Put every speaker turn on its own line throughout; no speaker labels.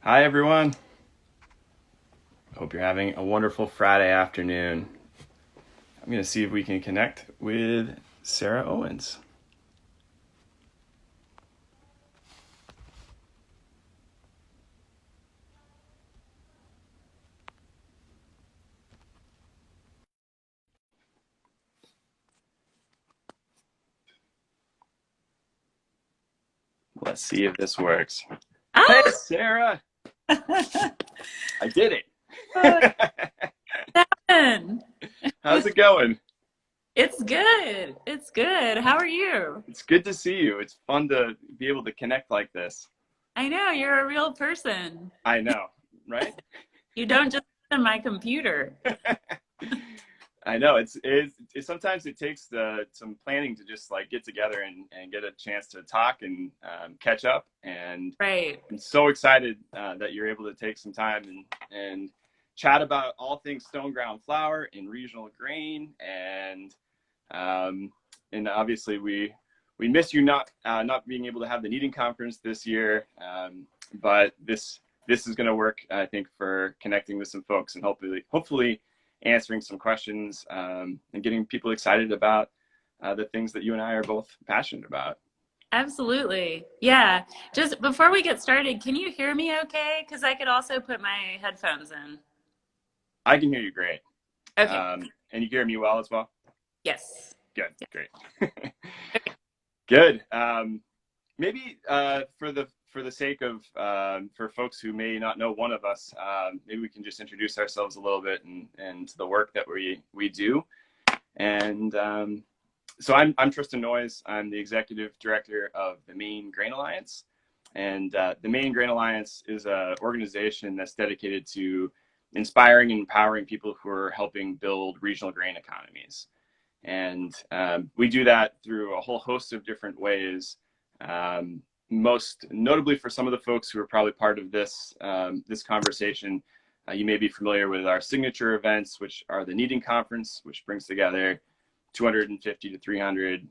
Hi, everyone. Hope you're having a wonderful Friday afternoon. I'm going to see if we can connect with Sarah Owens. Let's see if this works. Hey,
Ah,
Sarah! I did
oh,
it.
Seven.
How's it going?
It's good. It's good. How are you?
It's good to see you. It's fun to be able to connect like this.
I know you're a real person.
I know, right?
You don't just sit on my computer.
I know it's sometimes it takes some planning to just like get together and get a chance to talk and catch up. And
Right.
I'm so excited that you're able to take some time and chat about all things stone ground flour and regional grain. Um, and obviously we miss you not being able to have the kneading conference this year, but this is going to work, I think, for connecting with some folks and hopefully answering some questions, and getting people excited about the things that you and I are both passionate about.
Absolutely. Yeah. Just before we get started, can you hear me okay? Because I could also put my headphones in.
I can hear you great,
Okay.
and you hear me well as well.
Yes.
Good,
Yeah.
great.
Okay.
Good. Maybe for the sake of for folks who may not know one of us, maybe we can just introduce ourselves a little bit and the work that we do. And so I'm Tristan Noyes. I'm the executive director of the Maine Grain Alliance, and the Maine Grain Alliance is an organization that's dedicated to inspiring and empowering people who are helping build regional grain economies. And we do that through a whole host of different ways. Most notably for some of the folks who are probably part of this conversation, you may be familiar with our signature events, which are the Kneading Conference, which brings together 250 to 300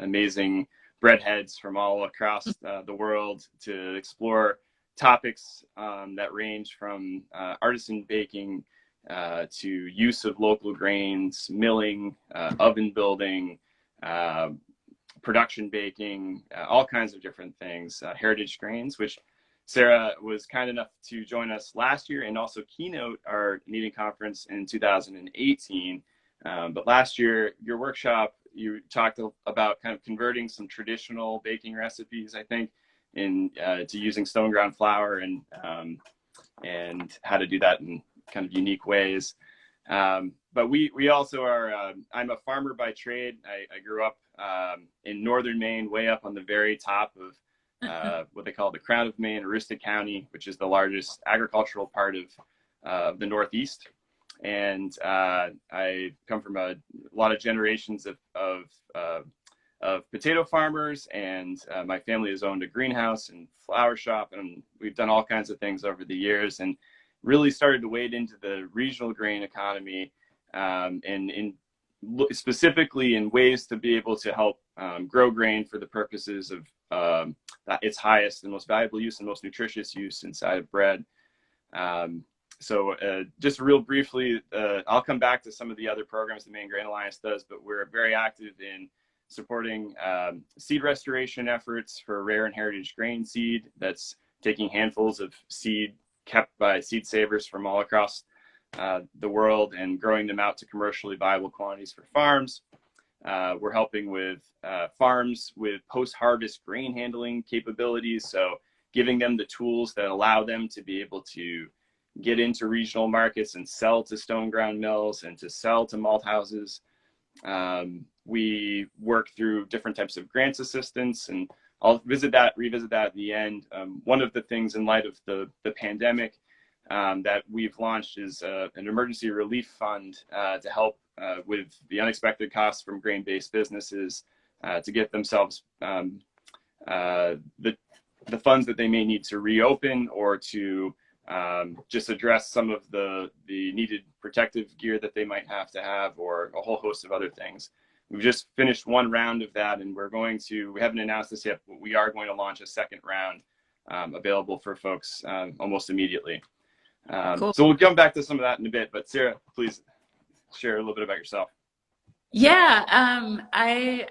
amazing breadheads from all across the world to explore topics that range from artisan baking to use of local grains, milling, oven building, uh, production baking, all kinds of different things, heritage grains, which Sarah was kind enough to join us last year and also keynote our kneading conference in 2018. But last year, your workshop, you talked about kind of converting some traditional baking recipes, I think, to using stone ground flour and how to do that in kind of unique ways. But we also are, I'm a farmer by trade. I grew up in northern Maine, way up on the very top of what they call the Crown of Maine, Aroostook County, which is the largest agricultural part of the Northeast. And I come from a lot of generations of potato farmers, and my family has owned a greenhouse and flower shop, and we've done all kinds of things over the years, and really started to wade into the regional grain economy, and specifically in ways to be able to help grow grain for the purposes of its highest and most valuable use and most nutritious use inside of bread. Um, so just real briefly, I'll come back to some of the other programs the Maine Grain Alliance does, but we're very active in supporting seed restoration efforts for rare and heritage grain seed. That's taking handfuls of seed kept by seed savers from all across the world and growing them out to commercially viable quantities for farms. We're helping with farms with post-harvest grain handling capabilities, so giving them the tools that allow them to be able to get into regional markets and sell to stone ground mills and to sell to malt houses. We work through different types of grants assistance, and I'll revisit that at the end. One of the things in light of the pandemic that we've launched is an emergency relief fund to help with the unexpected costs from grain-based businesses to get themselves the funds that they may need to reopen or to just address some of the needed protective gear that they might have to have, or a whole host of other things. We've just finished one round of that, and we haven't announced this yet, but we are going to launch a second round available for folks almost immediately.
Cool.
So we'll come back to some of that in a bit, but Sarah, please share a little bit about yourself.
Yeah,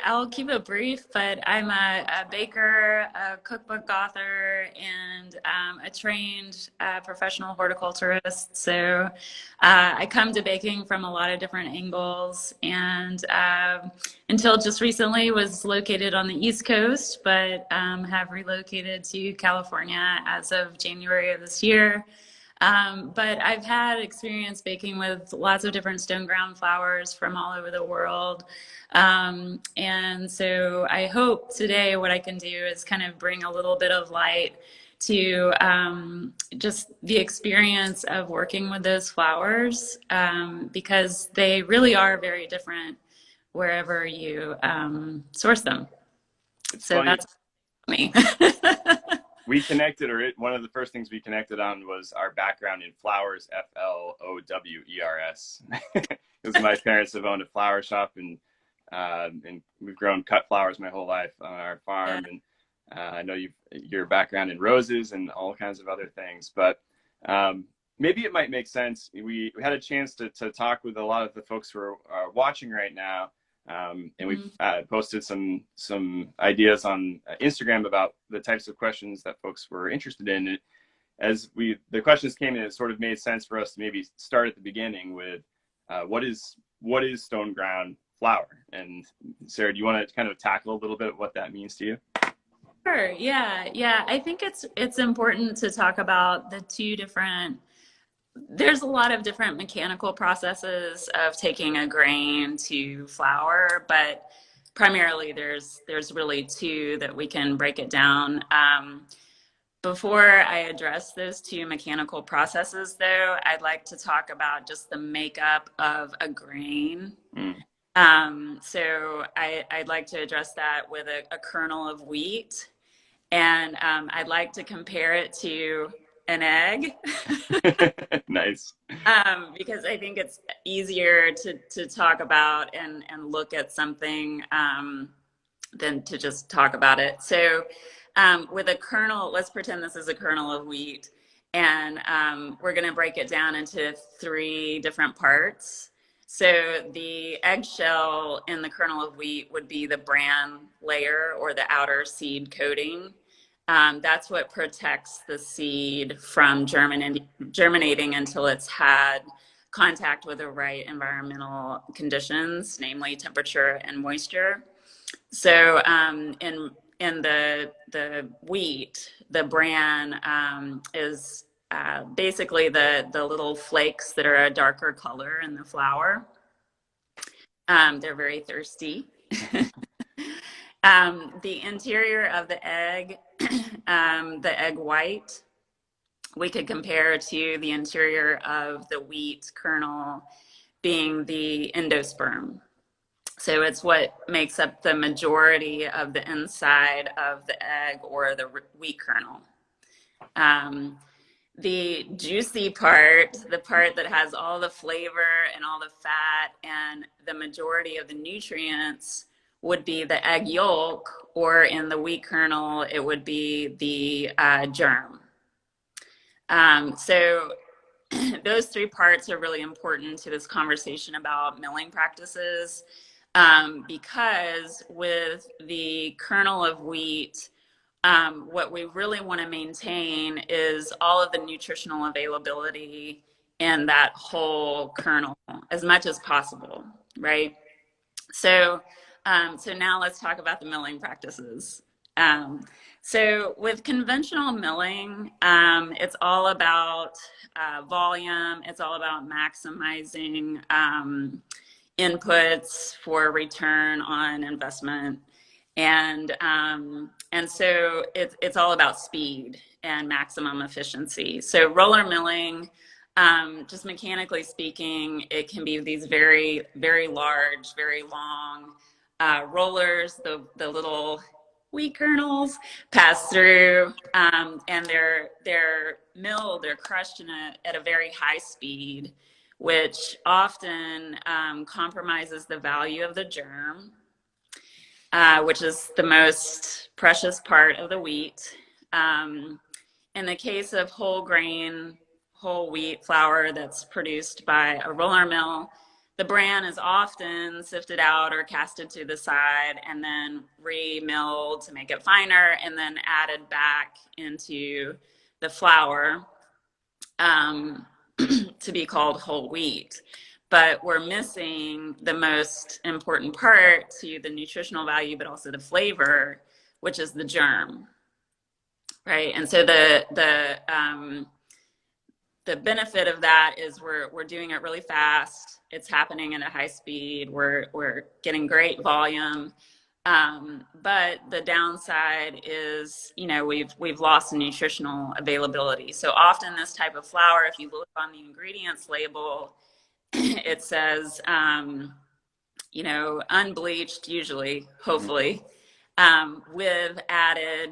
I'll keep it brief, but I'm a baker, a cookbook author, and a trained professional horticulturist. So I come to baking from a lot of different angles, and until just recently was located on the East Coast, but have relocated to California as of January of this year. But I've had experience baking with lots of different stone ground flours from all over the world. And so I hope today what I can do is kind of bring a little bit of light to just the experience of working with those flours, because they really are very different wherever you source them.
It's
So
funny.
that's me.
We connected, or one of the first things we connected on was our background in flowers, flowers. Because my parents have owned a flower shop, and we've grown cut flowers my whole life on our farm. And I know your background in roses and all kinds of other things. But maybe it might make sense. We had a chance to talk with a lot of the folks who are watching right now. And we've posted some ideas on Instagram about the types of questions that folks were interested in. As the questions came in, it sort of made sense for us to maybe start at the beginning with what is stone ground flour? And Sarah, do you want to kind of tackle a little bit what that means to you?
Sure. Yeah. I think it's important to talk about the two different. There's a lot of different mechanical processes of taking a grain to flour, but primarily there's really two that we can break it down. Before I address those two mechanical processes, though, I'd like to talk about just the makeup of a grain. So I'd like to address that with a kernel of wheat, and I'd like to compare it to an egg.
Nice.
Because I think it's easier to talk about and look at something than to just talk about it. So with a kernel, let's pretend this is a kernel of wheat, and we're going to break it down into 3 different parts. So the eggshell in the kernel of wheat would be the bran layer, or the outer seed coating. That's what protects the seed from germinating until it's had contact with the right environmental conditions, namely temperature and moisture. So in the wheat, the bran is basically the little flakes that are a darker color in the flour. They're very thirsty. The interior of the egg, the egg white, we could compare to the interior of the wheat kernel being the endosperm. So it's what makes up the majority of the inside of the egg or the wheat kernel. The juicy part, the part that has all the flavor and all the fat and the majority of the nutrients, would be the egg yolk, or in the wheat kernel, it would be the germ. So those 3 parts are really important to this conversation about milling practices, because with the kernel of wheat, what we really want to maintain is all of the nutritional availability in that whole kernel as much as possible, right? So now let's talk about the milling practices. So with conventional milling, it's all about volume. It's all about maximizing inputs for return on investment. And so it's all about speed and maximum efficiency. So roller milling, just mechanically speaking, it can be these very, very large, very long rollers. The little wheat kernels pass through, and they're milled, they're crushed at a very high speed, which often compromises the value of the germ, which is the most precious part of the wheat. in the case of whole grain, whole wheat flour that's produced by a roller mill, the bran is often sifted out or casted to the side and then re-milled to make it finer and then added back into the flour to be called whole wheat. But we're missing the most important part to the nutritional value, but also the flavor, which is the germ, right? And so the benefit of that is we're doing it really fast. It's happening at a high speed. We're getting great volume. But the downside is, you know, we've lost the nutritional availability. So often this type of flour, if you look on the ingredients label, it says, you know, unbleached usually, hopefully, with added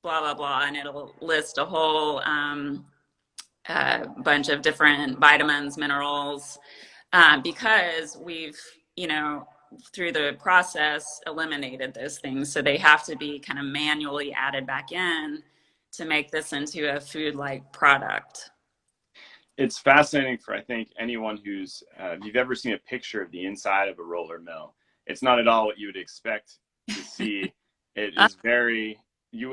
blah, blah, blah, and it'll list a whole bunch of different vitamins, minerals, because we've, you know, through the process eliminated those things. So they have to be kind of manually added back in to make this into a food-like product.
It's fascinating for, I think, anyone who's, if you've ever seen a picture of the inside of a roller mill, it's not at all what you would expect to see. It is very,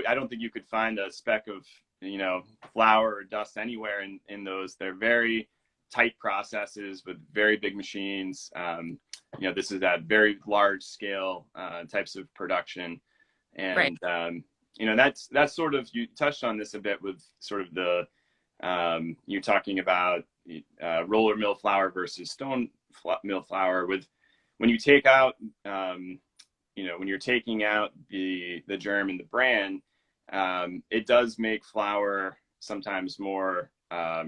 I don't think you could find a speck of, you know, flour or dust anywhere in those. They're very tight processes with very big machines. You know, this is at very large scale types of production. And, right. You know, that's sort of, you touched on this a bit with sort of the, you're talking about roller mill flour versus stone mill flour. With when you take out, you know, when you're taking out the germ and the bran, it does make flour sometimes more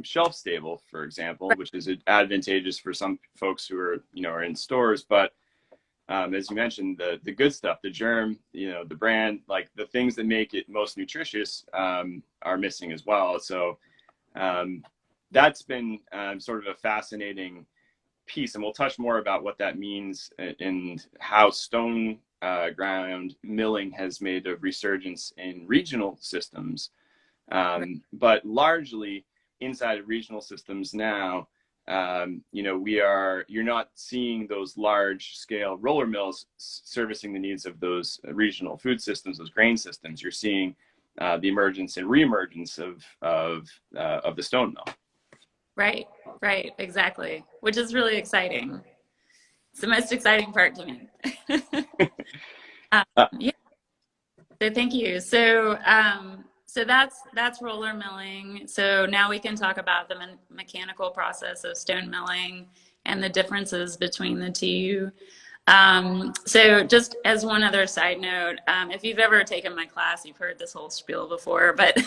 shelf stable, for example, right. Which is advantageous for some folks who are, you know, are in stores. But as you mentioned, the good stuff, the germ, you know, the bran, like the things that make it most nutritious are missing as well. So that's been sort of a fascinating piece, and we'll touch more about what that means and how stone ground milling has made a resurgence in regional systems. But largely inside of regional systems now, you know, you're not seeing those large scale roller mills servicing the needs of those regional food systems, those grain systems. You're seeing the emergence and reemergence of the stone mill. Right,
exactly, which is really exciting. It's the most exciting part to me. Yeah. So thank you. So that's roller milling. So now we can talk about the mechanical process of stone milling and the differences between the two. So just as one other side note, if you've ever taken my class, you've heard this whole spiel before, but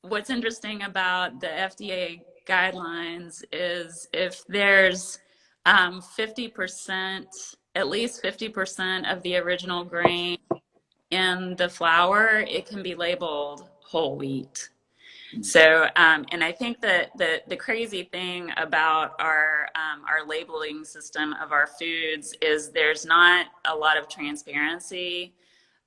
what's interesting about the FDA guidelines is if there's 50%, at least 50% of the original grain in the flour, it can be labeled whole wheat. So, and I think that the crazy thing about our labeling system of our foods is there's not a lot of transparency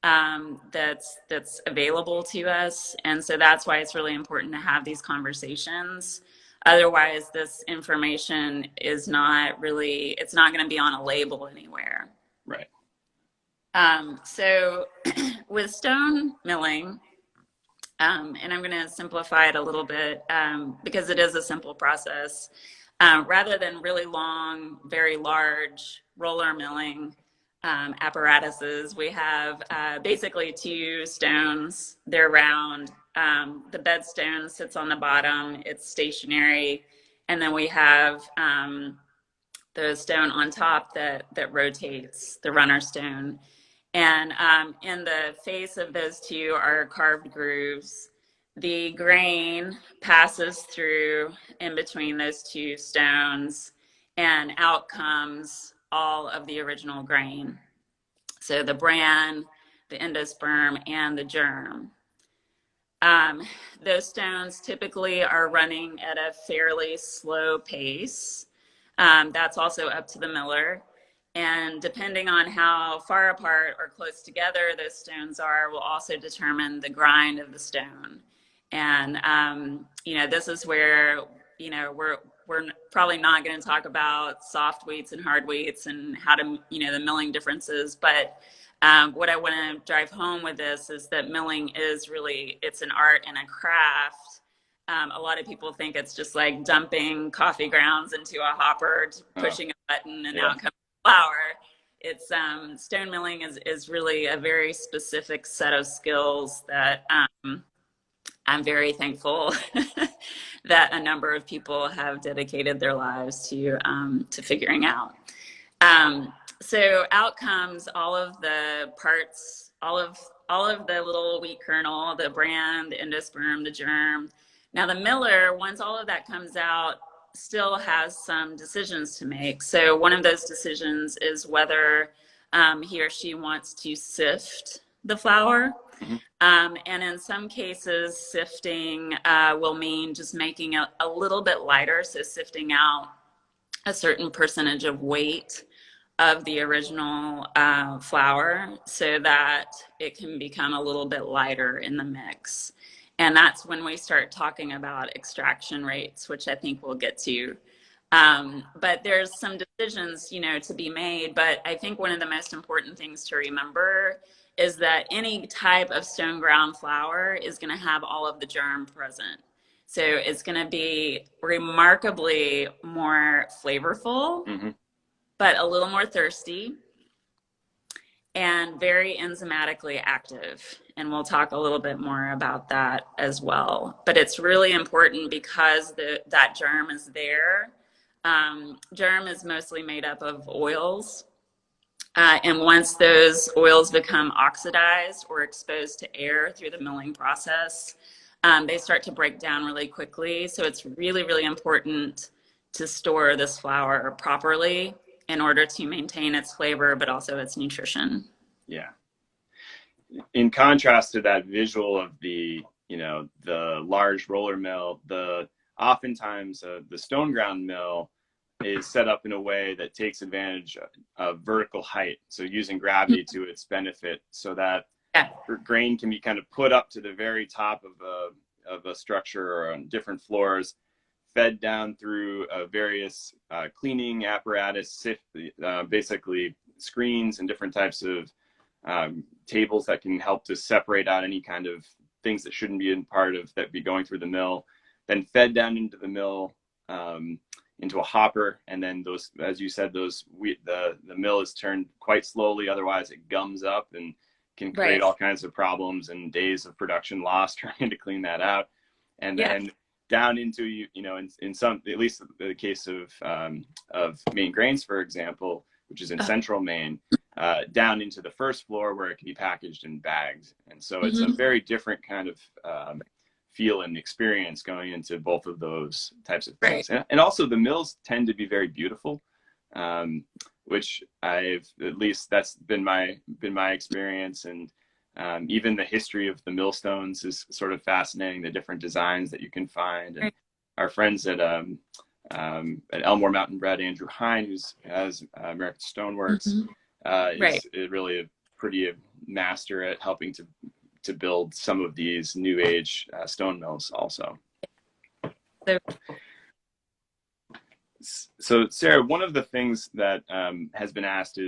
that's available to us. And so that's why it's really important to have these conversations. Otherwise, this information is not really, it's not going to be on a label anywhere.
Right.
So with stone milling, and I'm going to simplify it a little bit because it is a simple process. Rather than really long, very large roller milling apparatuses, we have basically two stones. They're round. The bed stone sits on the bottom. It's stationary. And then we have the stone on top that rotates, the runner stone. And in the face of those two are carved grooves. The grain passes through in between those two stones, and out comes all of the original grain. So the bran, the endosperm, and the germ. Those stones typically are running at a fairly slow pace. That's also up to the miller. And depending on how far apart or close together those stones are will also determine the grind of the stone. And, this is where, we're probably not going to talk about soft wheats and hard wheats and how to, the milling differences. But what I want to drive home with this is that milling is really, it's an art and a craft. A lot of people think it's just like dumping coffee grounds into a hopper, pushing a button, and out comes flour. It's stone milling is really a very specific set of skills that I'm very thankful that a number of people have dedicated their lives to figuring out. So out comes all of the parts, all of the little wheat kernel, the bran, the endosperm, the germ. Now the miller, once all of that comes out, still has some decisions to make. So one of those decisions is whether he or she wants to sift the flour. And in some cases, sifting will mean just making it a little bit lighter. So sifting out a certain percentage of weight of the original flour so that it can become a little bit lighter in the mix. And that's when we start talking about extraction rates, which I think we'll get to. But there's some decisions, to be made. But I think one of the most important things to remember is that any type of stone ground flour is going to have all of the germ present. So it's going to be remarkably more flavorful, but a little more thirsty and very enzymatically active. And we'll talk a little bit more about that as well. But it's really important because that germ is there. Germ is mostly made up of oils. And once those oils become oxidized or exposed to air through the milling process, they start to break down really quickly. So it's really, really important to store this flour properly in order to maintain its flavor, but also its nutrition.
Yeah. In contrast to that visual of the large roller mill, oftentimes the stone ground mill is set up in a way that takes advantage of vertical height. So using gravity to its benefit so that grain can be kind of put up to the very top of a structure or on different floors, fed down through various cleaning apparatus, basically screens and different types of tables that can help to separate out any kind of things that shouldn't be that be going through the mill, then fed down into the mill, into a hopper, and then those, as you said, the mill is turned quite slowly, otherwise it gums up and can create all kinds of problems and days of production lost trying to clean that out. And then down into, in some, at least the case of Maine Grains, for example, which is in central Maine, down into the first floor where it can be packaged and bagged. And so it's a very different kind of feel and experience going into both of those types of things. And also the mills tend to be very beautiful, which at least that's been my experience. And even the history of the millstones is sort of fascinating, the different designs that you can find. And our friends at Elmore Mountain Bread, Andrew Hine, who has American Stoneworks, is really a pretty master at helping to build some of these new age stone mills also. So Sarah, one of the things that has been asked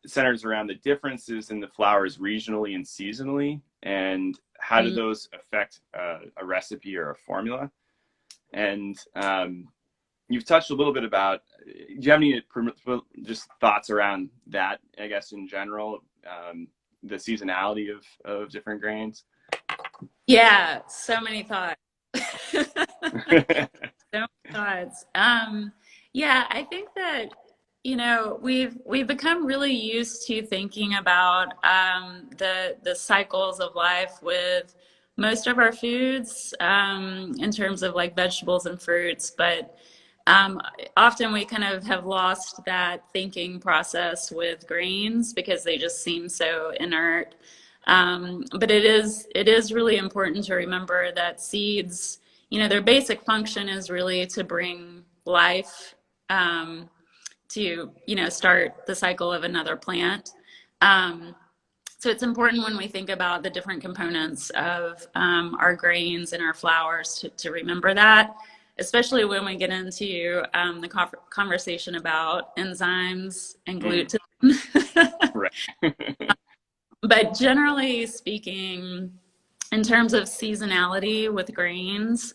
centers around the differences in the flours regionally and seasonally, and how do those affect a recipe or a formula? And you've touched a little bit about, do you have any just thoughts around that, I guess, in general, the seasonality of different grains?
Yeah, so many thoughts. So many thoughts. Yeah, I think that, we've become really used to thinking about the cycles of life with most of our foods in terms of like vegetables and fruits, but often we kind of have lost that thinking process with grains because they just seem so inert. But it is really important to remember that seeds, their basic function is really to bring life to, you know, start the cycle of another plant. So it's important when we think about the different components of our grains and our flours to remember that, especially when we get into the conversation about enzymes and gluten.
Right.
But generally speaking, in terms of seasonality with grains,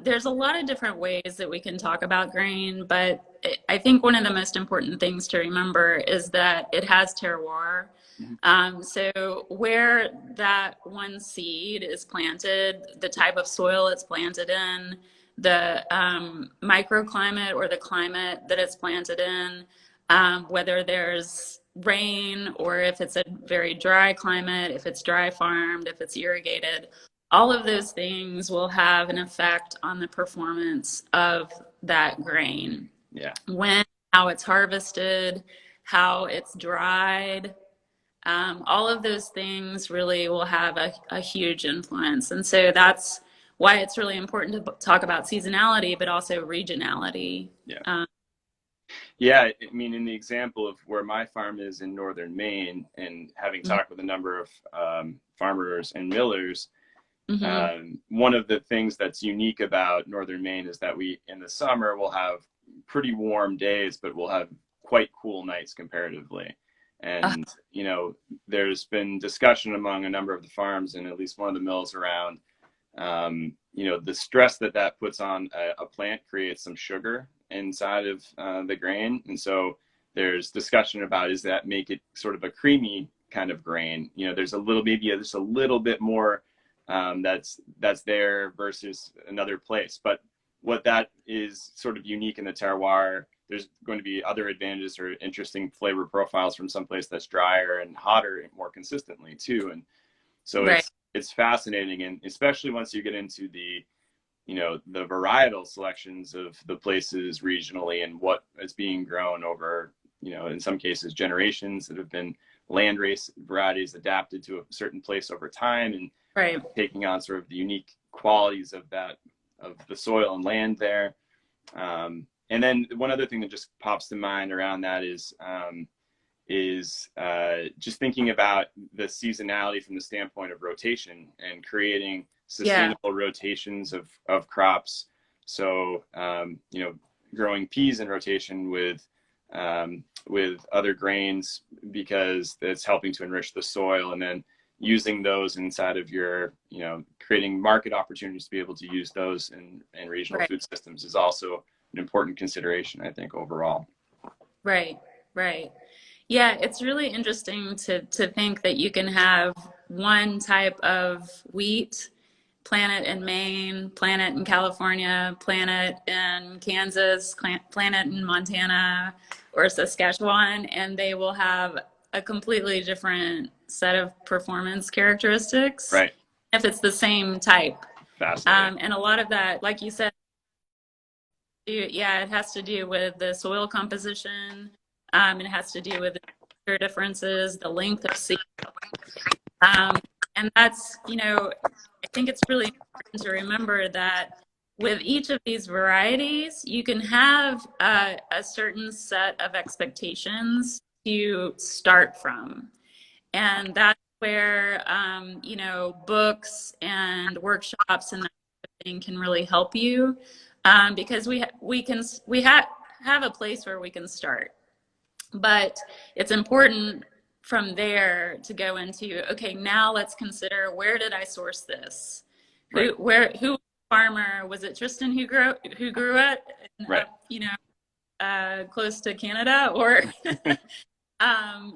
there's a lot of different ways that we can talk about grain, but I think one of the most important things to remember is that it has terroir. So where that one seed is planted, the type of soil it's planted in, the microclimate or the climate that it's planted in, whether there's rain or if it's a very dry climate, if it's dry farmed, if it's irrigated, all of those things will have an effect on the performance of that grain.
Yeah.
When, how it's harvested, how it's dried, all of those things really will have a huge influence. And so that's why it's really important to talk about seasonality, but also regionality.
Yeah. Yeah, I mean, in the example of where my farm is in northern Maine, and having talked with a number of farmers and millers, one of the things that's unique about northern Maine is that we, in the summer, will have pretty warm days, but we'll have quite cool nights comparatively. And, you know, there's been discussion among a number of the farms and at least one of the mills around, you know, the stress that puts on a plant creates some sugar inside of the grain. And so there's discussion about, does that make it sort of a creamy kind of grain? You know, there's a little, maybe just a little bit more that's there versus another place. But what that is sort of unique in the terroir, there's going to be other advantages or interesting flavor profiles from someplace that's drier and hotter more consistently too. And so it's fascinating. And especially once you get into the, you know, the varietal selections of the places regionally and what is being grown over, you know, in some cases generations that have been landrace varieties adapted to a certain place over time and taking on sort of the unique qualities of that, of the soil and land there. And then one other thing that just pops to mind around that is just thinking about the seasonality from the standpoint of rotation and creating sustainable rotations of crops. So, you know, growing peas in rotation with other grains because it's helping to enrich the soil, and then using those inside of your, you know, creating market opportunities to be able to use those in regional food systems is also an important consideration, I think, overall. Right.
Yeah, it's really interesting to think that you can have one type of wheat, plant it in Maine, plant it in California, plant it in Kansas, plant it in Montana or Saskatchewan, and they will have a completely different set of performance characteristics.
Right.
If it's the same type.
Fascinating.
And a lot of that, like you said, it has to do with the soil composition. It has to do with the differences, the length of seed. And that's, you know, I think it's really important to remember that with each of these varieties, you can have a certain set of expectations to start from. And that's where, you know, books and workshops and that sort of thing can really help you. Because we have a place where we can start, but it's important from there to go into, okay, now let's consider, where did I source this? Who farmer was it? Tristan who grew it, you know, close to Canada, or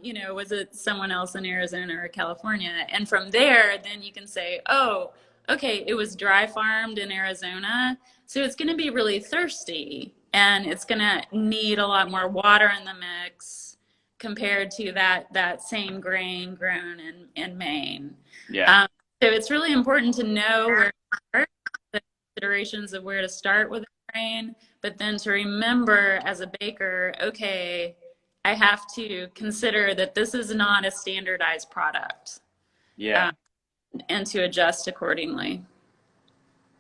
you know, was it someone else in Arizona or California? And from there, then you can say, oh, okay, it was dry farmed in Arizona, so it's going to be really thirsty and it's going to need a lot more water in the mix compared to that same grain grown in Maine.
Yeah.
So it's really important to know where to start, the considerations of where to start with a grain, but then to remember as a baker, okay, I have to consider that this is not a standardized product.
Yeah.
And to adjust accordingly.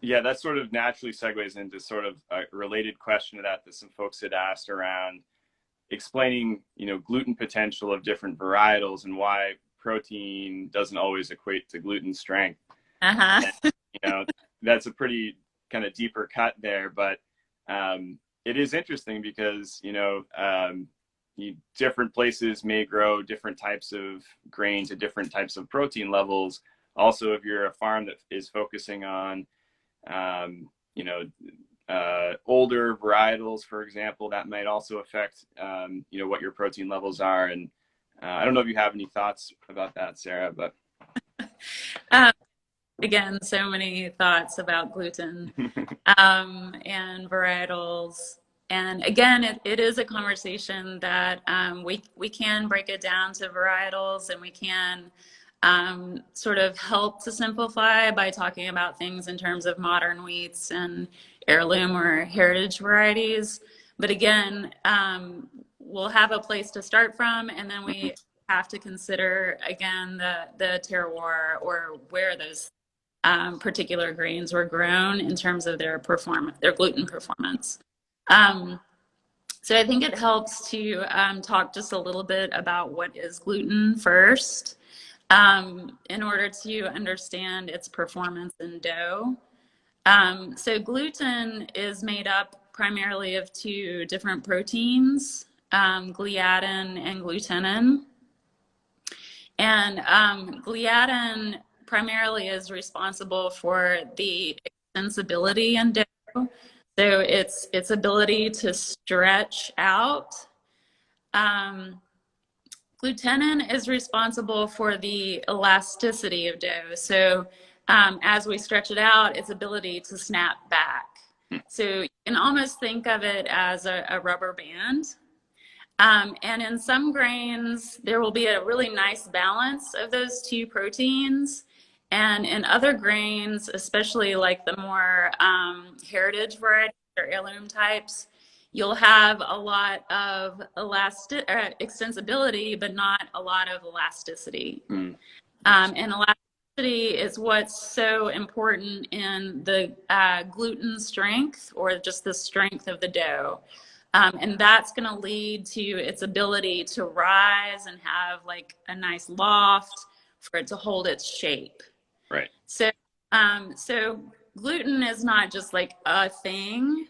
Yeah, that sort of naturally segues into sort of a related question to that some folks had asked around, explaining, gluten potential of different varietals and why protein doesn't always equate to gluten strength.
Uh-huh.
And, that's a pretty kind of deeper cut there, but it is interesting because, different places may grow different types of grains at different types of protein levels. Also, if you're a farm that is focusing on, older varietals, for example, that might also affect, what your protein levels are. And I don't know if you have any thoughts about that, Sarah, but.
Again, so many thoughts about gluten and varietals. And again, it is a conversation that we can break it down to varietals, and we can sort of help to simplify by talking about things in terms of modern wheats and heirloom or heritage varieties. But again, we'll have a place to start from, and then we have to consider, again, the terroir, or where those particular grains were grown in terms of their performance, their gluten performance. So I think it helps to talk just a little bit about what is gluten first, in order to understand its performance in dough. So gluten is made up primarily of two different proteins, gliadin and glutenin. And gliadin primarily is responsible for the extensibility in dough. So its ability to stretch out. Glutenin is responsible for the elasticity of dough. So as we stretch it out, its ability to snap back. So you can almost think of it as a rubber band. And in some grains, there will be a really nice balance of those two proteins. And in other grains, especially like the more heritage varieties or heirloom types, you'll have a lot of extensibility, but not a lot of elasticity. And elasticity is what's so important in the gluten strength, or just the strength of the dough. And that's going to lead to its ability to rise and have like a nice loft for it to hold its shape.
Right.
So, so gluten is not just like a thing.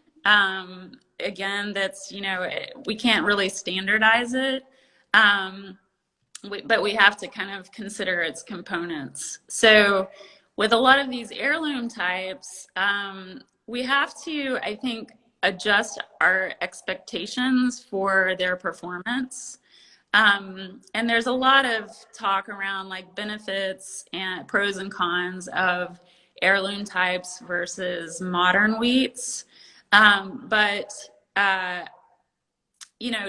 Again, that's, we can't really standardize it. But we have to kind of consider its components. So with a lot of these heirloom types, we have to, I think, adjust our expectations for their performance. And there's a lot of talk around like benefits and pros and cons of heirloom types versus modern wheats. But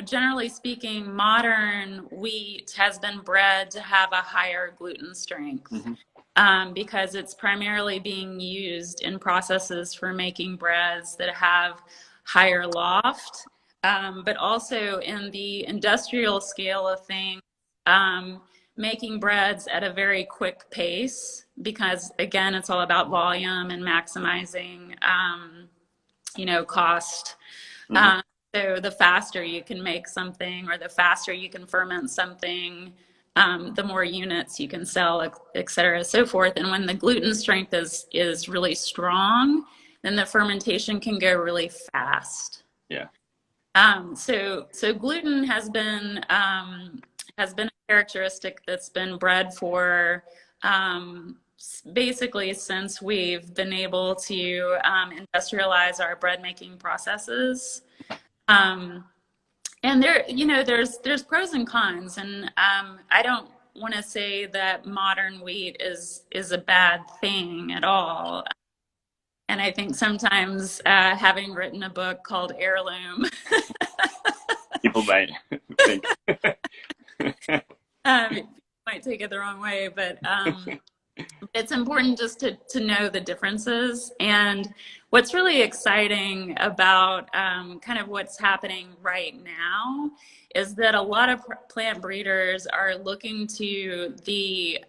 generally speaking, modern wheat has been bred to have a higher gluten strength. Because it's primarily being used in processes for making breads that have higher loft, but also in the industrial scale of things, making breads at a very quick pace, because again, it's all about volume and maximizing, cost. So the faster you can make something, or the faster you can ferment something, the more units you can sell, et cetera, so forth. And when the gluten strength is really strong, then the fermentation can go really fast.
Yeah.
So gluten has been a characteristic that's been bred for basically since we've been able to industrialize our bread making processes. And there's pros and cons, and I don't want to say that modern wheat is a bad thing at all. And I think sometimes, having written a book called Heirloom,
people might think
might take it the wrong way, but it's important just to know the differences. And what's really exciting about kind of what's happening right now is that a lot of plant breeders are looking to the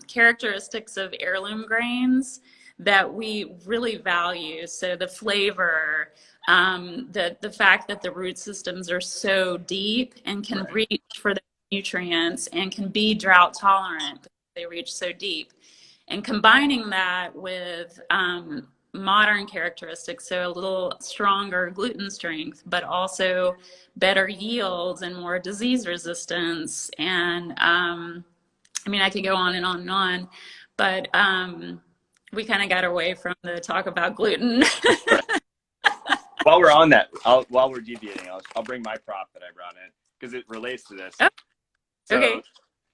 characteristics of heirloom grains that we really value. So the flavor, the fact that the root systems are so deep and can
Right.
reach for the nutrients and can be drought tolerant. They reach so deep. And combining that with modern characteristics, so a little stronger gluten strength, but also better yields and more disease resistance. And I mean, I could go on and on and on, but we kind of got away from the talk about gluten.
Right. While we're on that, while we're deviating, I'll bring my prop that I brought in because it relates to this.
Oh,
So
okay.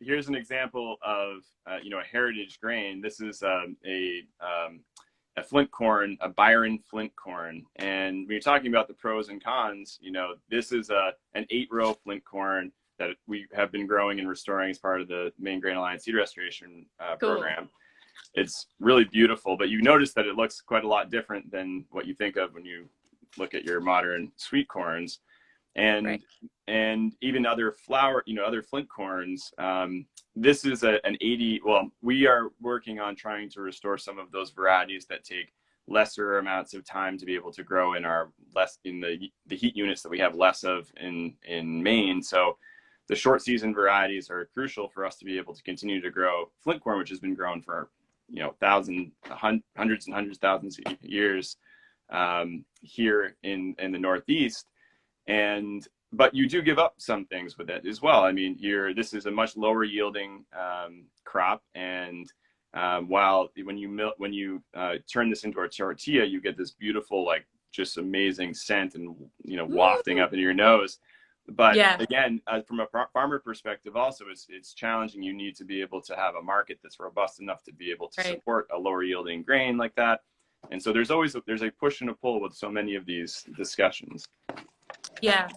here's an example of a heritage grain. This is a flint corn, a Byron flint corn. And when you're talking about the pros and cons, this is an 8-row flint corn that we have been growing and restoring as part of the Maine Grain Alliance seed restoration program. It's really beautiful, but you notice that it looks quite a lot different than what you think of when you look at your modern sweet corns. And
Right.
and even other other flint corns. This is an 80. Well, we are working on trying to restore some of those varieties that take lesser amounts of time to be able to grow in the heat units that we have less of in Maine. So the short season varieties are crucial for us to be able to continue to grow flint corn, which has been grown for hundreds and hundreds of thousands of years here in the Northeast. But you do give up some things with it as well. I mean, this is a much lower yielding crop, and while when you turn this into a tortilla, you get this beautiful, like, just amazing scent and wafting up into your nose. But
Yeah.
again, from a farmer perspective, also it's challenging. You need to be able to have a market that's robust enough to be able to
Right.
support a lower yielding grain like that. And so there's a push and a pull with so many of these discussions.
Yeah.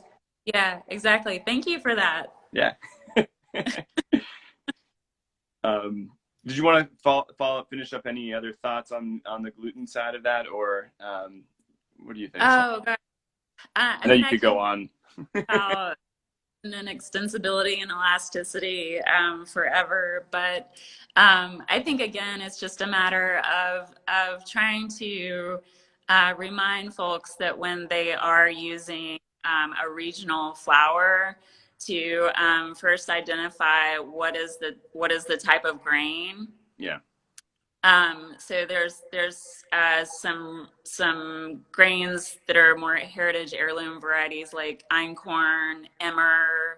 Yeah, exactly. Thank you for that.
Yeah. Did you want to finish up any other thoughts on the gluten side of that, or what do you think?
Oh, God.
I know you could go on.
About and extensibility and elasticity forever, but I think, again, it's just a matter of trying to remind folks that when they are using a regional flour, to first identify what is the type of grain.
Yeah.
So there's some grains that are more heritage heirloom varieties like einkorn, emmer,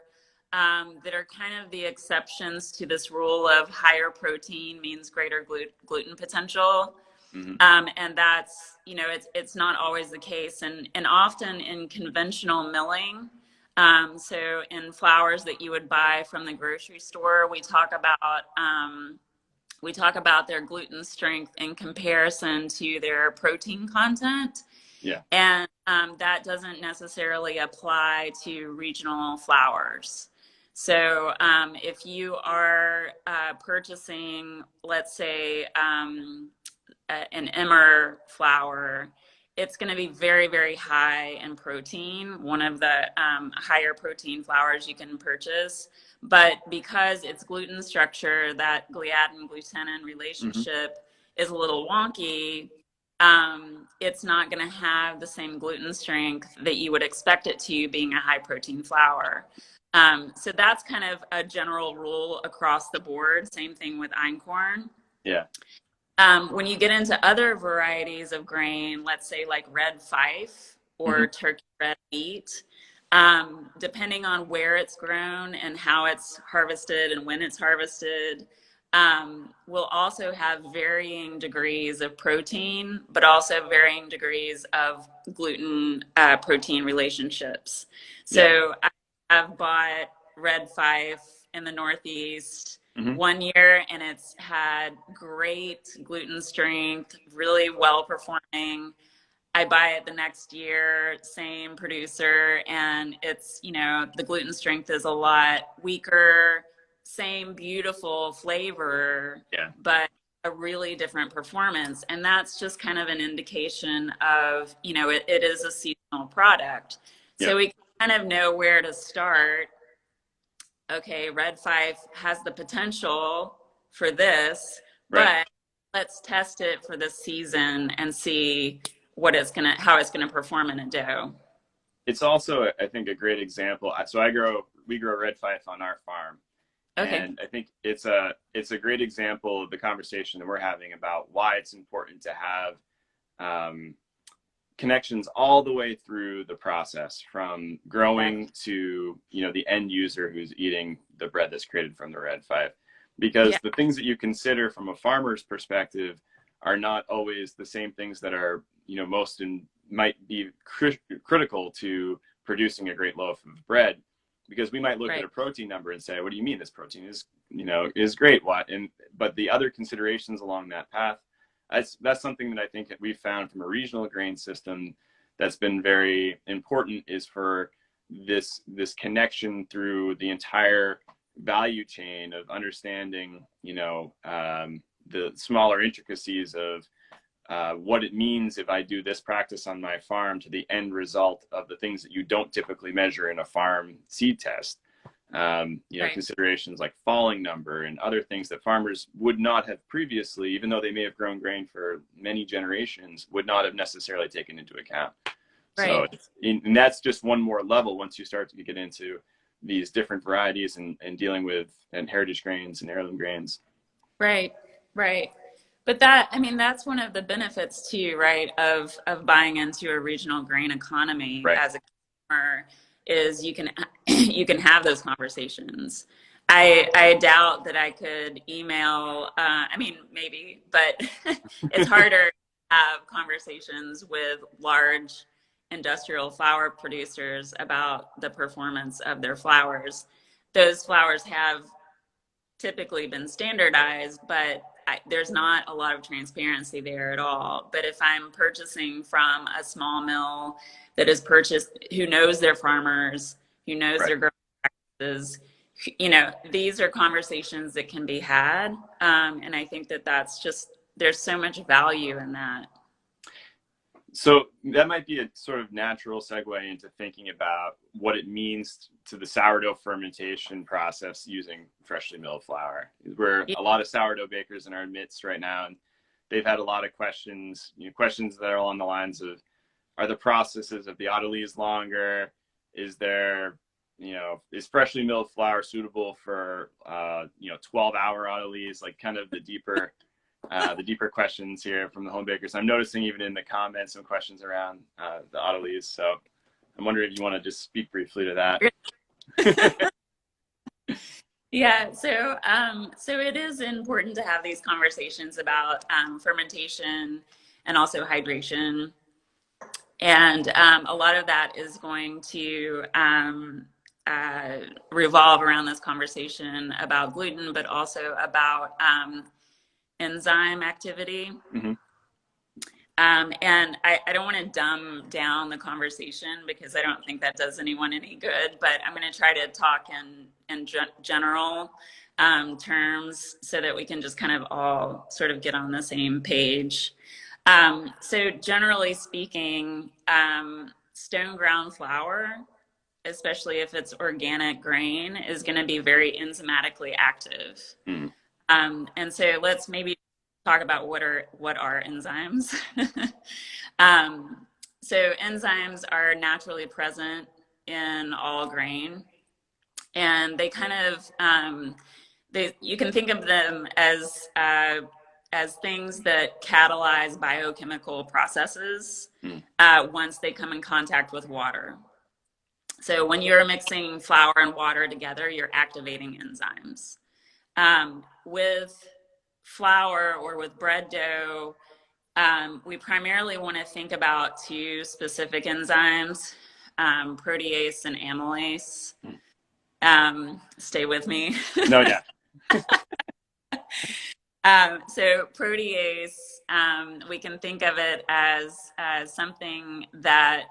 that are kind of the exceptions to this rule of higher protein means greater gluten potential.
Mm-hmm.
And that's, it's not always the case. And often in conventional milling, so in flours that you would buy from the grocery store, we talk about their gluten strength in comparison to their protein content.
Yeah.
And that doesn't necessarily apply to regional flours. So if you are purchasing, let's say, an emmer flour, it's going to be very, very high in protein, one of the higher protein flours you can purchase. But because its gluten structure, that gliadin glutenin relationship, is a little wonky, it's not going to have the same gluten strength that you would expect it to, being a high protein flour. So that's kind of a general rule across the board. Same thing with einkorn.
Yeah.
When you get into other varieties of grain, let's say like red fife or turkey red wheat, depending on where it's grown and how it's harvested and when it's harvested, will also have varying degrees of protein, but also varying degrees of gluten protein relationships. So I have bought red fife in the Northeast one year, and it's had great gluten strength, really well performing. I buy it the next year, same producer, and it's, the gluten strength is a lot weaker, same beautiful flavor, but a really different performance. And that's just kind of an indication of, it is a seasonal product. So we kind of know where to start. Okay, red fife has the potential for this, but let's test it for this season and see how it's gonna perform in a dough.
It's also, I think, a great example. So we grow red fife on our farm.
Okay.
And I think it's a great example of the conversation that we're having about why it's important to have connections all the way through the process, from growing to, the end user who's eating the bread that's created from the red fife. Because the things that you consider from a farmer's perspective are not always the same things that are, might be critical to producing a great loaf of bread. Because we might look at a protein number and say, what do you mean this protein is great? But the other considerations along that path, that's something that I think that we've found from a regional grain system that's been very important, is for this connection through the entire value chain of understanding, the smaller intricacies of what it means if I do this practice on my farm to the end result of the things that you don't typically measure in a farm seed test. Considerations like falling number and other things that farmers would not have previously, even though they may have grown grain for many generations, would not have necessarily taken into account. So, and that's just one more level once you start to get into these different varieties and dealing with heritage grains and heirloom grains.
Right. But that's one of the benefits too, right, of buying into a regional grain economy as a consumer, is you can have those conversations. I doubt that I could email, maybe, but it's harder to have conversations with large industrial flour producers about the performance of their flours. Those flours have typically been standardized, but there's not a lot of transparency there at all. But if I'm purchasing from a small mill that is who knows their farmers, who knows their growing practices, these are conversations that can be had. And I think there's so much value in that.
So that might be a sort of natural segue into thinking about what it means to the sourdough fermentation process using freshly milled flour. We're a lot of sourdough bakers in our midst right now, and they've had a lot of questions that are along the lines of, are the processes of the autolyse longer? Is freshly milled flour suitable for 12-hour autolyse? Like, kind of the deeper questions here from the home bakers. I'm noticing even in the comments some questions around the autolyse. So I'm wondering if you want to just speak briefly to that.
Yeah, so it is important to have these conversations about fermentation and also hydration. And a lot of that is going to revolve around this conversation about gluten, but also about enzyme activity.
Mm-hmm.
And I don't want to dumb down the conversation, because I don't think that does anyone any good, but I'm going to try to talk in general terms so that we can just kind of all sort of get on the same page. So generally speaking, stone ground flour, especially if it's organic grain, is going to be very enzymatically active.
Mm.
And so let's maybe talk about what are enzymes. So enzymes are naturally present in all grain, and they kind of you can think of them as things that catalyze biochemical processes once they come in contact with water. So when you're mixing flour and water together, you're activating enzymes. With flour or with bread dough, we primarily want to think about two specific enzymes, protease and amylase. Stay with me.
No, yeah.
So protease, we can think of it as something that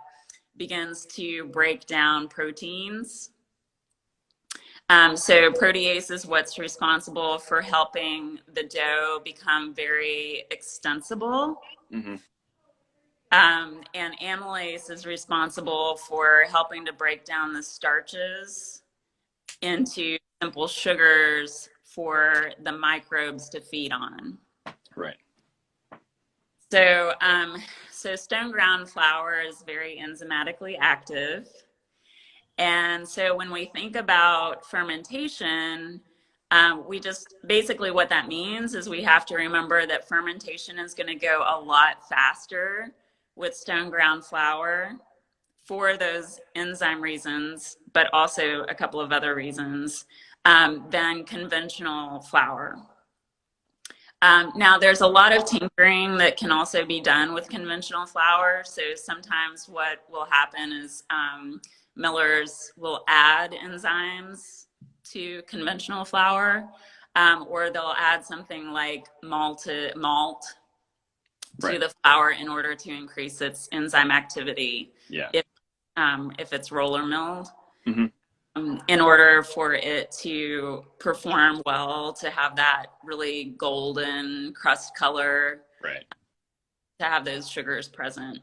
begins to break down proteins. So protease is what's responsible for helping the dough become very extensible.
Mm-hmm.
And amylase is responsible for helping to break down the starches into simple sugars for the microbes to feed on.
Right.
So stone ground flour is very enzymatically active. And so when we think about fermentation, we just basically what that means is we have to remember that fermentation is going to go a lot faster with stone ground flour for those enzyme reasons, but also a couple of other reasons, than conventional flour. Now, there's a lot of tinkering that can also be done with conventional flour. So sometimes what will happen is millers will add enzymes to conventional flour, or they'll add something like malt to the flour in order to increase its enzyme activity.
Yeah.
If it's roller milled.
Mm-hmm.
In order for it to perform well, to have that really golden crust color,
right,
to have those sugars present.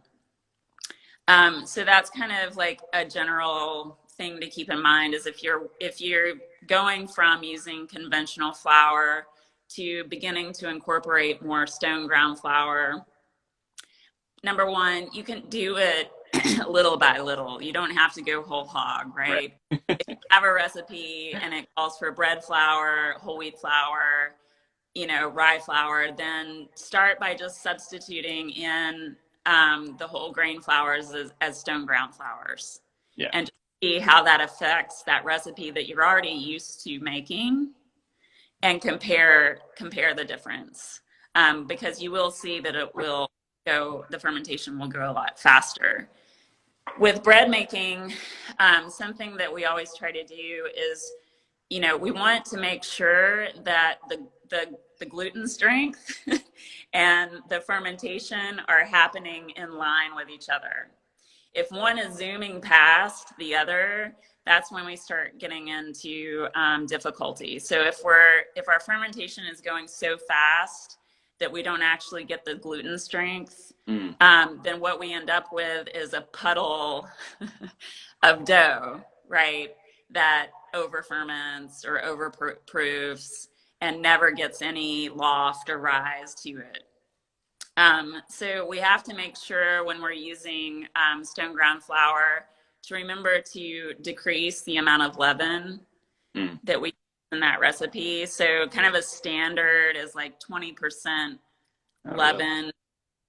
So that's kind of like a general thing to keep in mind is if you're going from using conventional flour to beginning to incorporate more stone ground flour, number one, you can do it little by little. You don't have to go whole hog, right? If you have a recipe and it calls for bread flour, whole wheat flour, rye flour, then start by just substituting in the whole grain flours as stone ground flours.
Yeah.
And just see how that affects that recipe that you're already used to making and compare the difference. Because you will see that the fermentation will go a lot faster. With bread making, something that we always try to do is, we want to make sure that the gluten strength and the fermentation are happening in line with each other. If one is zooming past the other, that's when we start getting into difficulty. So if our fermentation is going so fast that we don't actually get the gluten strength, then what we end up with is a puddle of dough, right? That over ferments or over proofs and never gets any loft or rise to it. So we have to make sure when we're using stone ground flour to remember to decrease the amount of leaven that we use in that recipe. So kind of a standard is like 20% leaven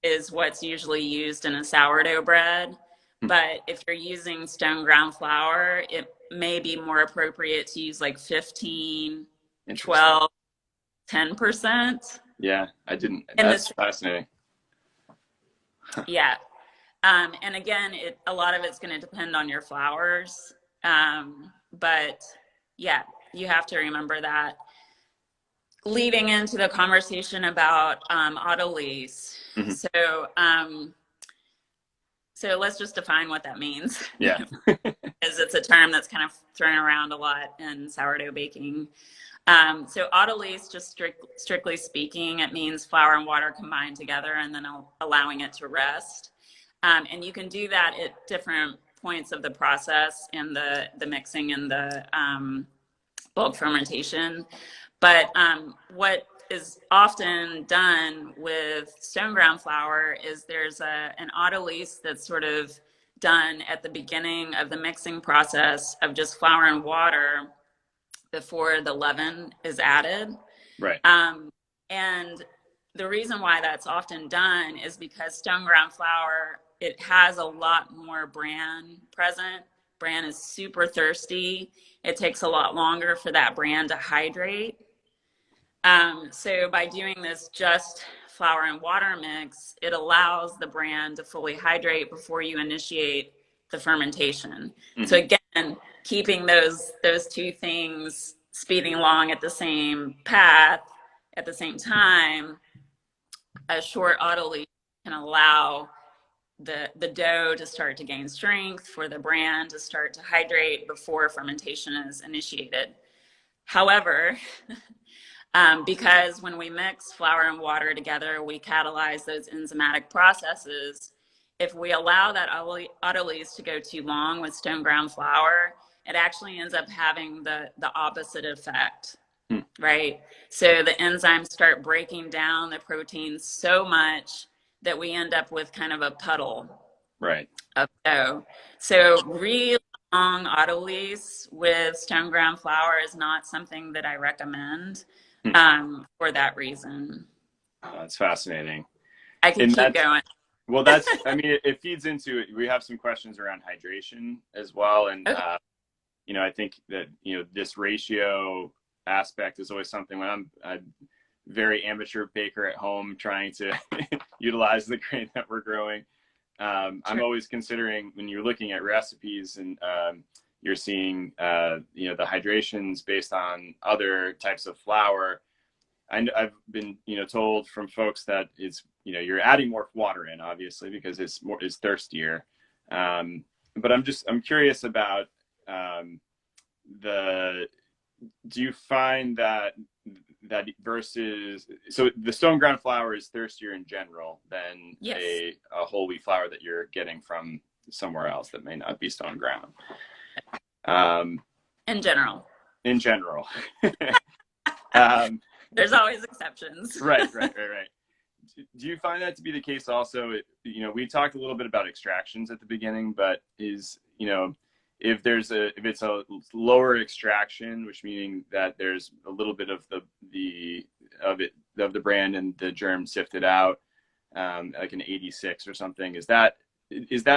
is what's usually used in a sourdough bread. But if you're using stone ground flour, it may be more appropriate to use like 15, 12, 10%.
Yeah, I didn't. That's fascinating.
Yeah. And again, a lot of it's going to depend on your flours. But yeah, you have to remember that. Leading into the conversation about autolyse. So let's just define what that means.
Yeah.
Because it's a term that's kind of thrown around a lot in sourdough baking. So autolyse, just strictly speaking, it means flour and water combined together and then allowing it to rest. And you can do that at different points of the process in the mixing and the bulk fermentation. But what is often done with stone ground flour is there's an autolyse that's sort of done at the beginning of the mixing process of just flour and water before the leaven is added.
Right.
And the reason why that's often done is because stone ground flour, it has a lot more bran present. Bran is super thirsty. It takes a lot longer for that bran to hydrate. So by doing this just flour and water mix, it allows the bran to fully hydrate before you initiate the fermentation. So again, keeping those two things speeding along at the same path at the same time, a short autolyse can allow the dough to start to gain strength, for the bran to start to hydrate before fermentation is initiated. However, because when we mix flour and water together, we catalyze those enzymatic processes. If we allow that autolyse to go too long with stone ground flour, it actually ends up having the opposite effect, right? So the enzymes start breaking down the protein so much that we end up with kind of a puddle
Right.
of dough. So really long autolyse with stone ground flour is not something that I recommend for that reason.
That's fascinating.
I could
And
keep
that's,
going.
well, that's, I mean, it feeds into it. We have some questions around hydration as well. And,
Okay.
you know, I think that, you know, this ratio aspect is always something when I'm a very amateur baker at home trying to utilize the grain that we're growing.
Sure.
I'm always considering when you're looking at recipes and you're seeing, you know, the hydrations based on other types of flour. I've been, you know, told from folks that it's, you know, you're adding more water in, obviously, because it's thirstier. But I'm curious about do you find that versus, so the stone ground flour is thirstier in general than
Yes.
a whole wheat flour that you're getting from somewhere else that may not be stone ground?
In general.
In general.
There's always exceptions.
Right. Do you find that to be the case also? You know, we talked a little bit about extractions at the beginning, but is, you know, if it's a lower extraction, which meaning that there's a little bit of the brand and the germ sifted out, like an 86 or something, is that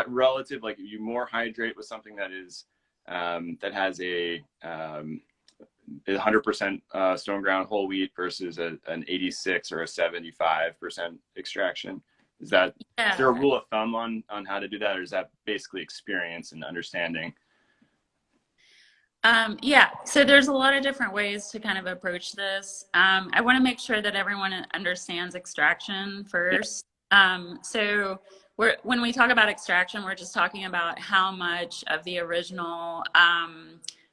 relative? Like, you more hydrate with something that is that has a 100% stone ground whole wheat versus an 86 or a 75% extraction? Is there a rule of thumb on how to do that, or is that basically experience and understanding?
Yeah, so there's a lot of different ways to kind of approach this. I want to make sure that everyone understands extraction first. So when we talk about extraction, we're just talking about how much of the original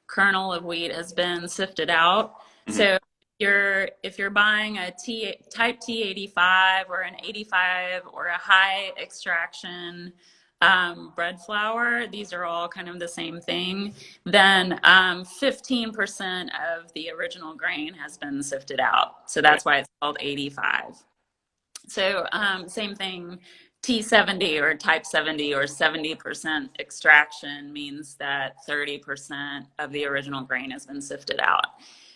kernel of wheat has been sifted out. Mm-hmm. So if you're buying a type T85 or an 85 or a high extraction bread flour, these are all kind of the same thing, then 15% of the original grain has been sifted out. So that's why it's called 85. So same thing, T70 or type 70 or 70% extraction means that 30% of the original grain has been sifted out.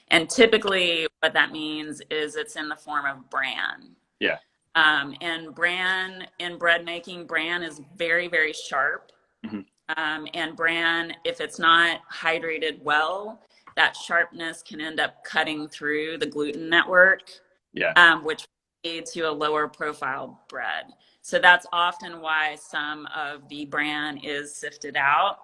And typically what that means is it's in the form of bran.
Yeah.
And bran, in bread making, bran is very, very sharp. Mm-hmm. And bran, if it's not hydrated well, that sharpness can end up cutting through the gluten network, which leads to a lower profile bread. So that's often why some of the bran is sifted out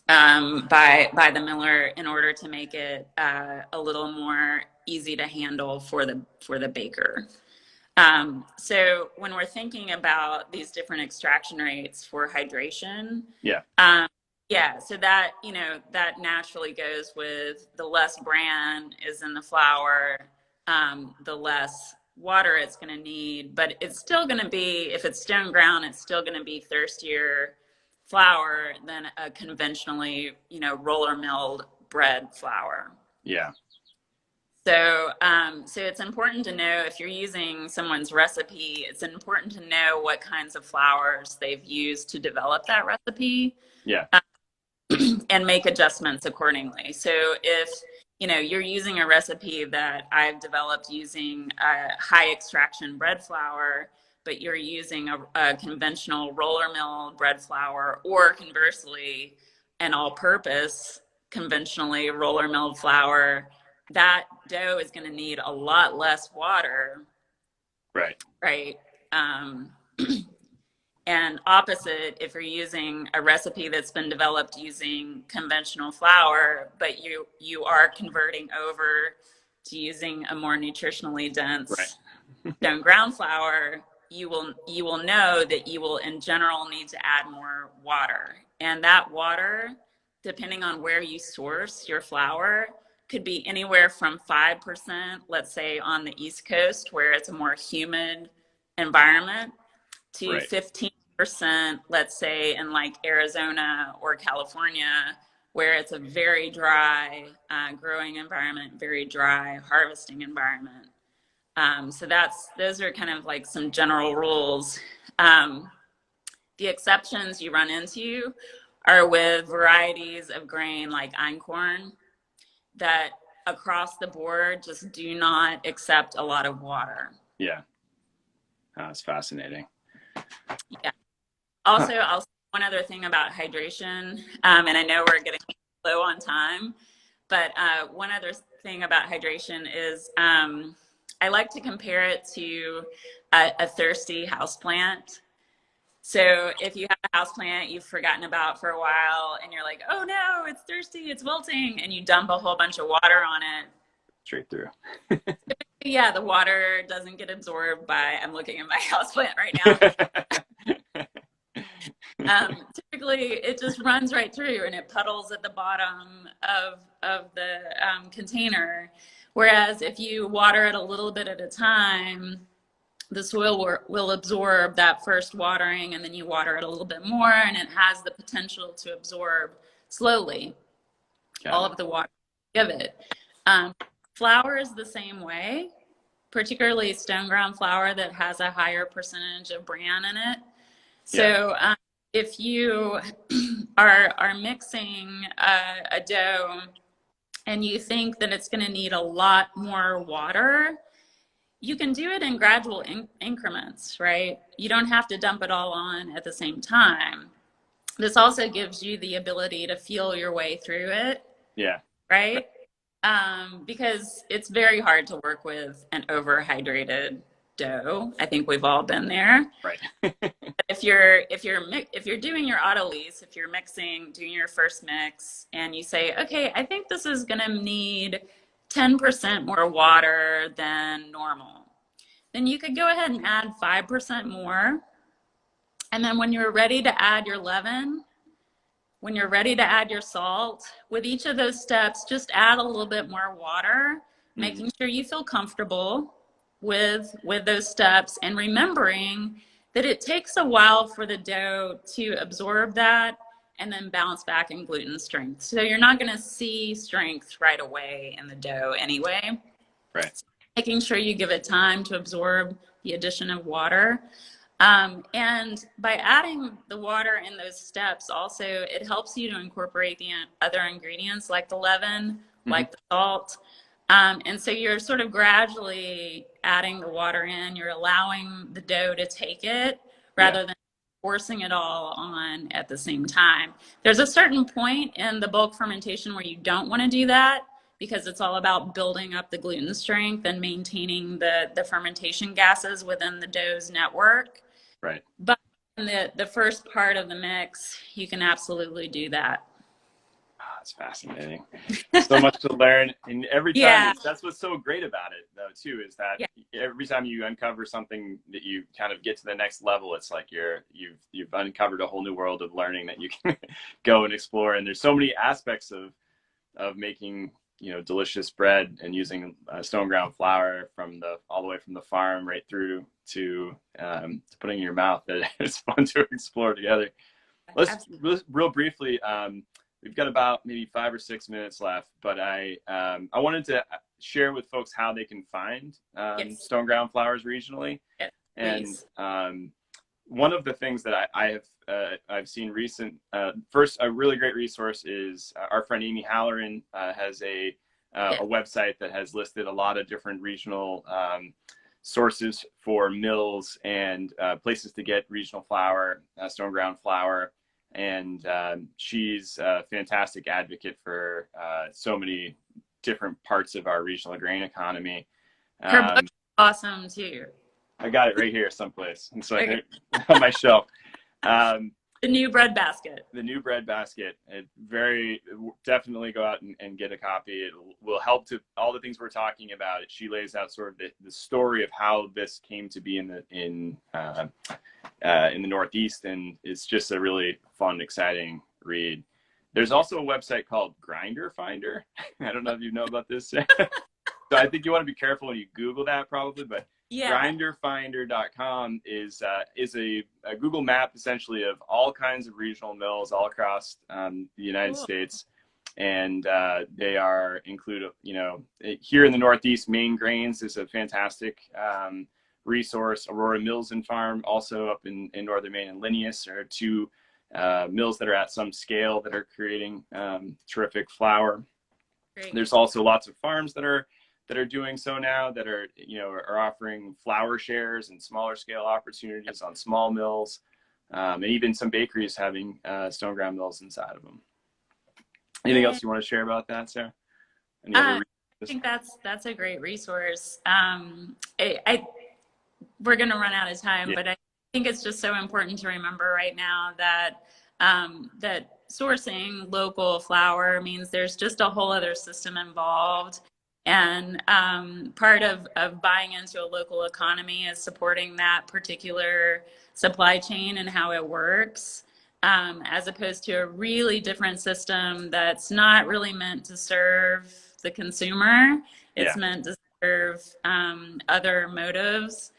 by the miller in order to make it a little more easy to handle for the baker. So when we're thinking about these different extraction rates for hydration, so that, you know, that naturally goes with the less bran is in the flour, the less water it's going to need, but it's still going to be, if it's stone ground, it's still going to be thirstier flour than a conventionally, you know, roller milled bread flour.
Yeah.
So, so it's important to know if you're using someone's recipe, it's important to know what kinds of flours they've used to develop that recipe.
Yeah.
And make adjustments accordingly. So if, you know, you're using a recipe that I've developed using a high extraction bread flour, but you're using a conventional roller mill bread flour, or conversely, an all-purpose conventionally roller milled flour, that dough is going to need a lot less water. Right. And opposite, if you're using a recipe that's been developed using conventional flour, but you are converting over to using a more nutritionally dense stone ground flour, you will know that you will in general need to add more water. And that water, depending on where you source your flour, could be anywhere from 5%, let's say on the East Coast where it's a more humid environment, to 15%, let's say in like Arizona or California, where it's a very dry growing environment, very dry harvesting environment. So those are kind of like some general rules. The exceptions you run into are with varieties of grain like einkorn that across the board just do not accept a lot of water.
Yeah. That's fascinating.
Yeah. Also,
Huh.
I'll say one other thing about hydration, and I know we're getting low on time, but one other thing about hydration is I like to compare it to a thirsty houseplant. So if you have a houseplant you've forgotten about for a while and you're like, oh no, it's thirsty, it's wilting, and you dump a whole bunch of water on it.
Straight through.
Yeah, the water doesn't get absorbed by, I'm looking at my houseplant right now. Typically, it just runs right through and it puddles at the bottom of the container. Whereas if you water it a little bit at a time, the soil will absorb that first watering, and then you water it a little bit more, and it has the potential to absorb slowly all of the water you give it. Flour is the same way, particularly stone ground flour that has a higher percentage of bran in it. So if you are mixing a dough and you think that it's going to need a lot more water, you can do it in gradual increments, right? You don't have to dump it all on at the same time. This also gives you the ability to feel your way through it. Yeah. Right? Because it's very hard to work with an overhydrated dough. I think we've all been there. Right. If you're doing your autolyse, if you're doing your first mix, and you say, okay, I think this is going to need 10% more water than normal, then you could go ahead and add 5% more. And then when you're ready to add your leaven, when you're ready to add your salt, with each of those steps, just add a little bit more water, making sure you feel comfortable with those steps, and remembering that it takes a while for the dough to absorb that and then bounce back in gluten strength. So you're not going to see strength right away in the dough anyway. Right. So making sure you give it time to absorb the addition of water. And by adding the water in those steps, also, it helps you to incorporate the other ingredients like the leaven, like the salt. And so you're sort of gradually adding the water in, you're allowing the dough to take it rather than forcing it all on at the same time. There's a certain point in the bulk fermentation where you don't want to do that, because it's all about building up the gluten strength and maintaining the fermentation gases within the dough's network. Right. But in the first part of the mix, you can absolutely do that.
That's fascinating. So much to learn, and every time that's what's so great about it, though, too, is that every time you uncover something that you kind of get to the next level, it's like you've uncovered a whole new world of learning that you can go and explore. And there's so many aspects of making, you know, delicious bread and using stone ground flour all the way from the farm right through to putting in your mouth, that it's fun to explore together. Let's real briefly. We've got about maybe 5 or 6 minutes left, but I wanted to share with folks how they can find stone ground flours regionally. Yes, and one of the things that I've seen recent, first, a really great resource is our friend Amy Halloran has a website that has listed a lot of different regional sources for mills and places to get regional flour, stone ground flour. And she's a fantastic advocate for so many different parts of our regional grain economy.
Her book is awesome too.
I got it right here someplace. It's like on my shelf.
The New Bread Basket.
The New Bread Basket. Definitely go out and get a copy. It will help to all the things we're talking about. She lays out sort of the story of how this came to be in the Northeast, and it's just a really fun, exciting read. There's also a website called Grinder Finder. I don't know if you know about this. So I think you want to be careful when you Google that, probably, but grinderfinder.com is a Google map essentially of all kinds of regional mills all across the United States. and they are here in the Northeast. Maine Grains is a fantastic resource. Aurora Mills and Farm, also up in northern Maine, and Linnaeus are two mills that are at some scale that are creating terrific flour.
Great.
There's also lots of farms that are doing so now, that are offering flour shares and smaller scale opportunities on small mills, and even some bakeries having stone ground mills inside of them. Anything else you want to share about that, Sarah?
I think that's a great resource. We're going to run out of time, but I think it's just so important to remember right now that that sourcing local flour means there's just a whole other system involved. And part of buying into a local economy is supporting that particular supply chain and how it works, as opposed to a really different system that's not really meant to serve the consumer. It's meant to serve other motives.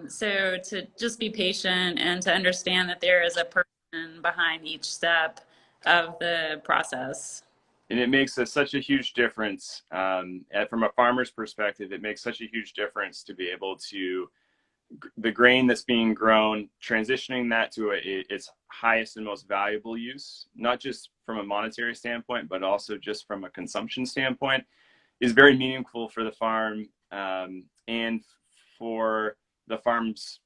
So to just be patient and to understand that there is a person behind each step of the process.
And it makes such a huge difference from a farmer's perspective. It makes such a huge difference to be able to, the grain that's being grown, transitioning that to its highest and most valuable use, not just from a monetary standpoint, but also just from a consumption standpoint, is very meaningful for the farm and for the farm's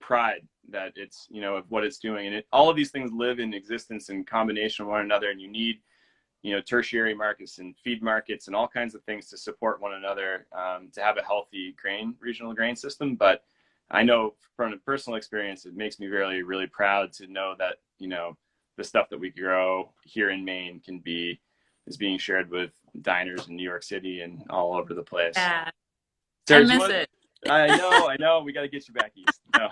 pride that it's, of what it's doing. And all of these things live in existence in combination with one another, and you need tertiary markets and feed markets and all kinds of things to support one another, to have a healthy regional grain system. But I know from a personal experience, it makes me really, really proud to know that, the stuff that we grow here in Maine is being shared with diners in New York City and all over the place.
Yeah.
Sarah,
I miss it.
I know. We got to get you back east. No,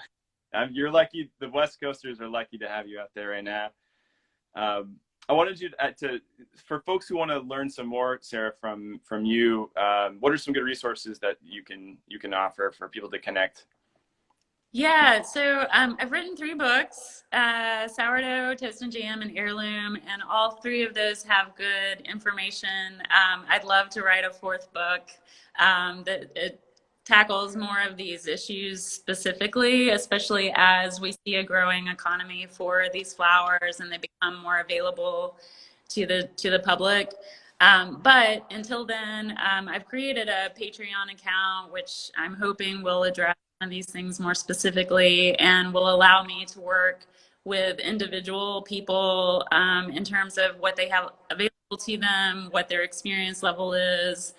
you're lucky. The West Coasters are lucky to have you out there right now. I wanted you for folks who want to learn some more, Sarah, from you, what are some good resources that you can offer for people to connect?
Yeah, so I've written 3 books, Sourdough, Toast and Jam, and Heirloom, and all 3 of those have good information. I'd love to write a 4th book that it tackles more of these issues specifically, especially as we see a growing economy for these flours and they become more available to the public. But until then, I've created a Patreon account, which I'm hoping will address some of these things more specifically and will allow me to work with individual people in terms of what they have available to them, what their experience level is.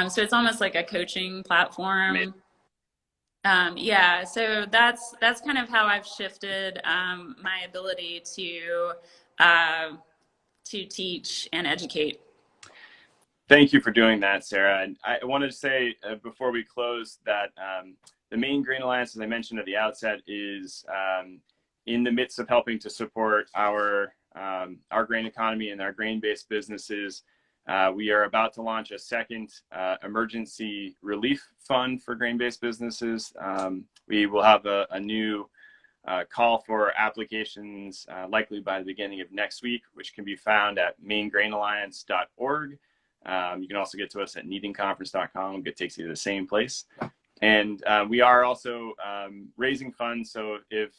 So it's almost like a coaching platform. Yeah, so that's kind of how I've shifted my ability to teach and educate.
Thank you for doing that, Sarah. And I wanted to say before we close that the Maine Grain Alliance, as I mentioned at the outset, is in the midst of helping to support our grain economy and our grain-based businesses. We are about to launch a second emergency relief fund for grain-based businesses. We will have a new call for applications likely by the beginning of next week, which can be found at maingrainalliance.org. You can also get to us at kneadingconference.com. It takes you to the same place. And we are also raising funds. So if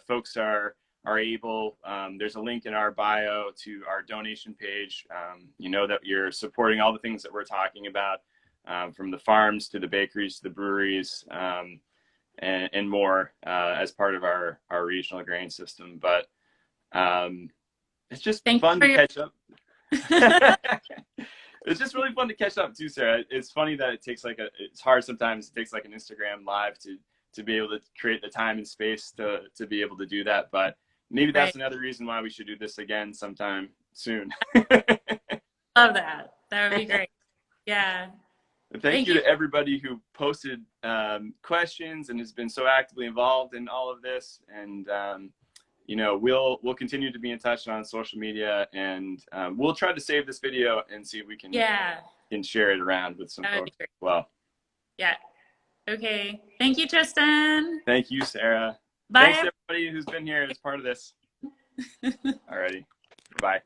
folks are able, there's a link in our bio to our donation page. That you're supporting all the things that we're talking about, from the farms to the bakeries to the breweries, and more, as part of our regional grain system. But it's just fun to catch up. It's just really fun to catch up too, Sarah. It's funny that it's hard sometimes. It takes like an Instagram live to be able to create the time and space to be able to do that. But maybe that's another reason why we should do this again sometime soon.
Love that. That would be great. Yeah.
Thank you to everybody who posted questions and has been so actively involved in all of this. And we'll continue to be in touch on social media, and we'll try to save this video and see if we can share it around with some folks as well. Yeah.
Okay. Thank you, Tristan.
Thank you, Sarah.
Bye.
Thanks to everybody who's been here as part of this. Alrighty. Bye.